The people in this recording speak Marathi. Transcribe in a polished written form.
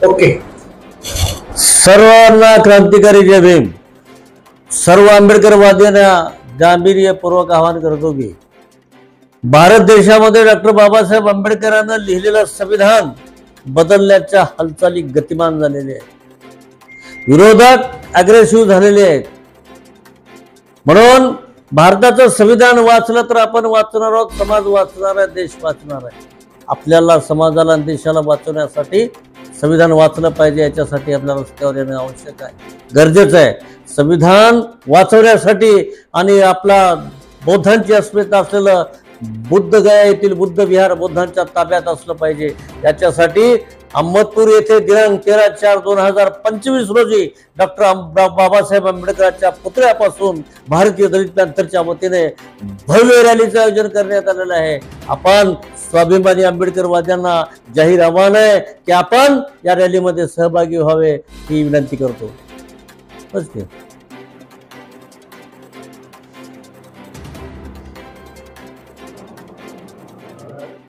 ओके. सर्वांना क्रांतिकारी जय भीम. सर्व आंबेडकरवाद्यांना गांभीर्यपूर्वक आवाहन करतो की भारत देशामध्ये डॉक्टर बाबासाहेब आंबेडकरांना लिहिलेलं संविधान बदलण्याच्या हालचाली गतिमान झालेले आहेत. विरोधक अग्रेसिव्ह झालेले आहेत. म्हणून भारताचं संविधान वाचलं तर आपण वाचणार आहोत, समाज वाचणार आहे, देश वाचणार आहे. आपल्याला समाजाला आणि देशाला वाचवण्यासाठी संविधान वाचलं पाहिजे. याच्यासाठी आपल्याला रस्त्यावर येणं आवश्यक आहे, गरजेचं आहे. संविधान वाचवण्यासाठी आणि आपला बौद्धांची अस्मिता असलेलं बुद्धगया येथील बुद्ध विहार बुद्धांच्या ताब्यात असलं पाहिजे. याच्यासाठी अहमदपूर येथे दिनांक 13/4/2025 रोजी डॉक्टर बाबासाहेब आंबेडकरांच्या पुतळ्यापासून भारतीय दलित पॅंथरच्या वतीने भव्य रॅलीचं आयोजन करण्यात आलेलं आहे. आपण स्वाभिमानी आंबेडकरवाद्यांना जाहीर आव्हान आहे की आपण या रॅलीमध्ये सहभागी व्हावे ही विनंती करतो.